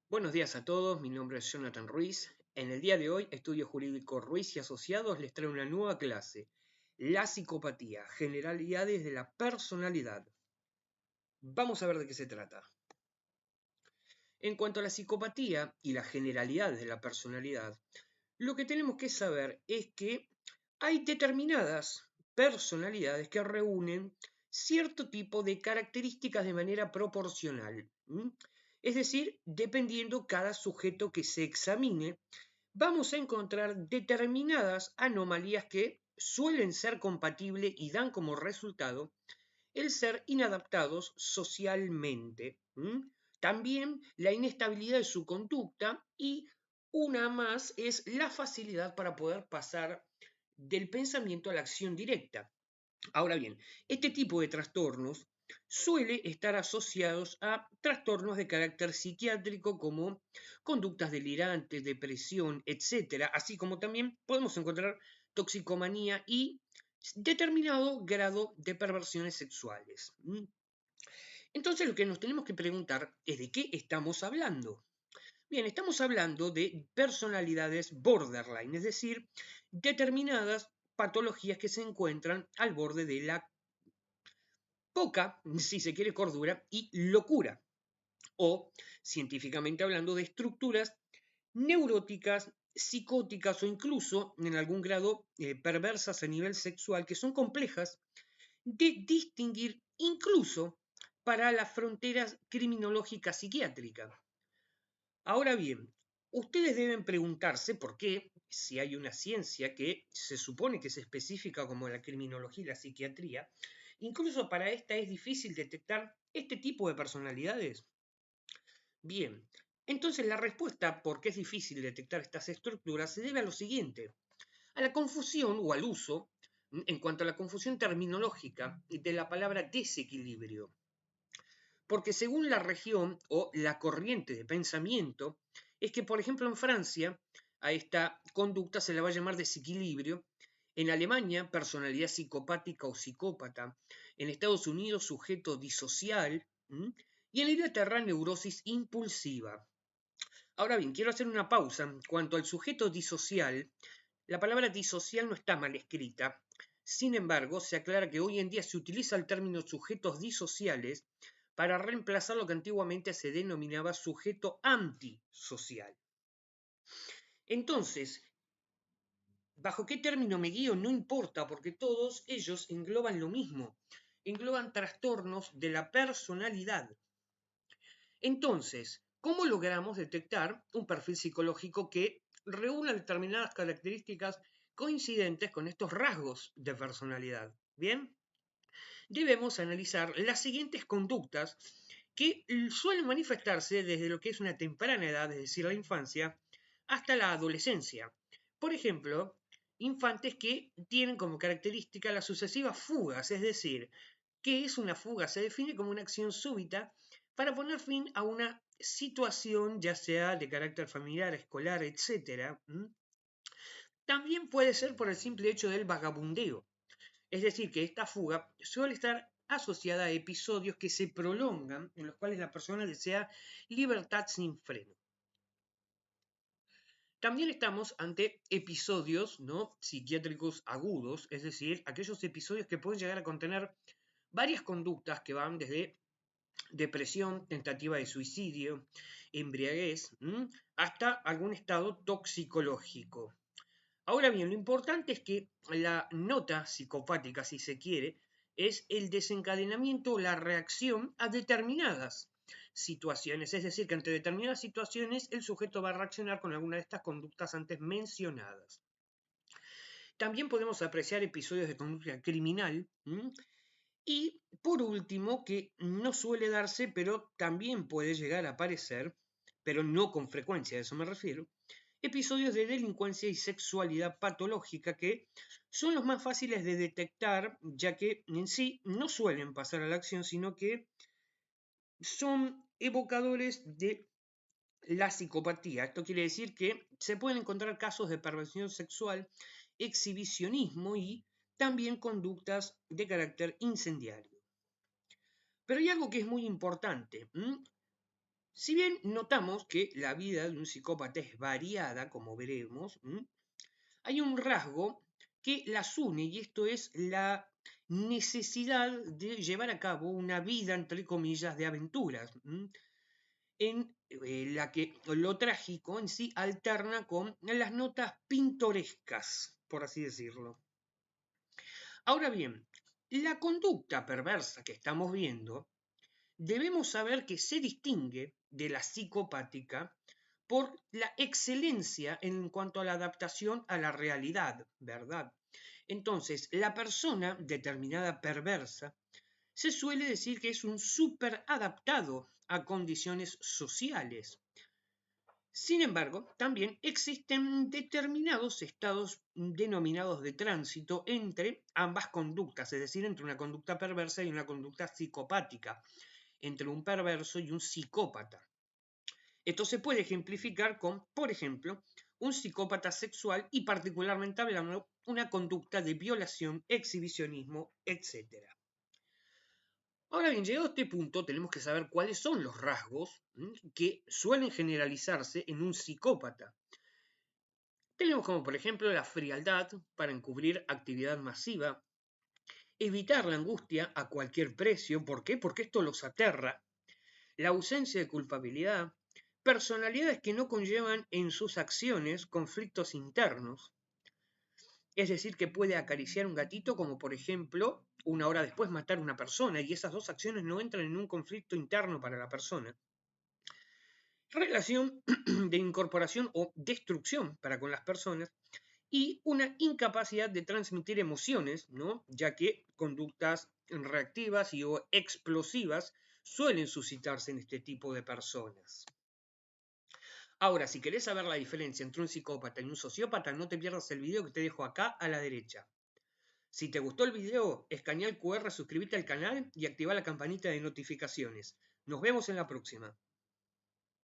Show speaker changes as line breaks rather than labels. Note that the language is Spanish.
Buenos días a todos, mi nombre es Jonathan Ruiz. En el día de hoy, Estudio Jurídico Ruiz y Asociados les trae una nueva clase, la psicopatía, generalidades de la personalidad. Vamos a ver de qué se trata. En cuanto a la psicopatía y las generalidades de la personalidad, lo que tenemos que saber es que hay determinadas personalidades que reúnen cierto tipo de características de manera proporcional. Es decir, dependiendo cada sujeto que se examine, vamos a encontrar determinadas anomalías que suelen ser compatibles y dan como resultado el ser inadaptados socialmente. También la inestabilidad de su conducta y una más es la facilidad para poder pasar del pensamiento a la acción directa. Ahora bien, este tipo de trastornos suele estar asociados a trastornos de carácter psiquiátrico como conductas delirantes, depresión, etcétera, así como también podemos encontrar toxicomanía y determinado grado de perversiones sexuales. Entonces lo que nos tenemos que preguntar es de qué estamos hablando. Bien, estamos hablando de personalidades borderline, es decir, determinadas patologías que se encuentran al borde de la poca, si se quiere, cordura y locura, o científicamente hablando de estructuras neuróticas, psicóticas o incluso en algún grado perversas a nivel sexual que son complejas de distinguir incluso para las fronteras criminológicas psiquiátricas. Ahora bien, ustedes deben preguntarse por qué, si hay una ciencia que se supone que es específica como la criminología y la psiquiatría, incluso para esta es difícil detectar este tipo de personalidades. Bien, entonces la respuesta por qué es difícil detectar estas estructuras se debe a lo siguiente, a la confusión o al uso, en cuanto a la confusión terminológica de la palabra desequilibrio. Porque según la región o la corriente de pensamiento, es que, por ejemplo, en Francia a esta conducta se la va a llamar desequilibrio, en Alemania personalidad psicopática o psicópata, en Estados Unidos sujeto disocial y en Inglaterra neurosis impulsiva. Ahora bien, quiero hacer una pausa. En cuanto al sujeto disocial, la palabra disocial no está mal escrita. Sin embargo, se aclara que hoy en día se utiliza el término sujetos disociales para reemplazar lo que antiguamente se denominaba sujeto antisocial. Entonces, ¿bajo qué término me guío? No importa, porque todos ellos engloban lo mismo, engloban trastornos de la personalidad. Entonces, ¿cómo logramos detectar un perfil psicológico que reúna determinadas características coincidentes con estos rasgos de personalidad? Bien, debemos analizar las siguientes conductas que suelen manifestarse desde lo que es una temprana edad, es decir, la infancia, hasta la adolescencia. Por ejemplo, infantes que tienen como característica las sucesivas fugas, es decir, ¿qué es una fuga? Se define como una acción súbita para poner fin a una situación, ya sea de carácter familiar, escolar, etc. También puede ser por el simple hecho del vagabundeo, es decir, que esta fuga suele estar asociada a episodios que se prolongan, en los cuales la persona desea libertad sin freno. También estamos ante episodios ¿no? psiquiátricos agudos, es decir, aquellos episodios que pueden llegar a contener varias conductas que van desde depresión, tentativa de suicidio, embriaguez, hasta algún estado toxicológico. Ahora bien, lo importante es que la nota psicopática, si se quiere, es el desencadenamiento o la reacción a determinadas situaciones. Es decir, que ante determinadas situaciones el sujeto va a reaccionar con alguna de estas conductas antes mencionadas. También podemos apreciar episodios de conducta criminal. Y por último, que no suele darse, pero también puede llegar a aparecer, pero no con frecuencia, a eso me refiero, episodios de delincuencia y sexualidad patológica que son los más fáciles de detectar, ya que en sí no suelen pasar a la acción, sino que son evocadores de la psicopatía. Esto quiere decir que se pueden encontrar casos de perversión sexual, exhibicionismo y también conductas de carácter incendiario. Pero hay algo que es muy importante. Si bien notamos que la vida de un psicópata es variada, como veremos, hay un rasgo que las une y esto es la necesidad de llevar a cabo una vida, entre comillas, de aventuras, en la que lo trágico en sí alterna con las notas pintorescas, por así decirlo. Ahora bien, la conducta perversa que estamos viendo, debemos saber que se distingue de la psicopática por la excelencia en cuanto a la adaptación a la realidad, ¿verdad? Entonces, la persona determinada perversa se suele decir que es un súper adaptado a condiciones sociales. Sin embargo, también existen determinados estados denominados de tránsito entre ambas conductas, es decir, entre una conducta perversa y una conducta psicopática, entre un perverso y un psicópata. Esto se puede ejemplificar con, por ejemplo, un psicópata sexual y particularmente hablando una conducta de violación, exhibicionismo, etc. Ahora bien, llegado a este punto, tenemos que saber cuáles son los rasgos que suelen generalizarse en un psicópata. Tenemos como por ejemplo la frialdad para encubrir actividad masiva, evitar la angustia a cualquier precio. ¿Por qué? Porque esto los aterra. La ausencia de culpabilidad, personalidades que no conllevan en sus acciones conflictos internos, es decir, que puede acariciar un gatito como por ejemplo una hora después matar a una persona y esas dos acciones no entran en un conflicto interno para la persona. Relación de incorporación o destrucción para con las personas y una incapacidad de transmitir emociones, ¿no? Ya que conductas reactivas y o explosivas suelen suscitarse en este tipo de personas. Ahora, si querés saber la diferencia entre un psicópata y un sociópata, no te pierdas el video que te dejo acá a la derecha. Si te gustó el video, escanea el QR, suscríbete al canal y activa la campanita de notificaciones. Nos vemos en la próxima.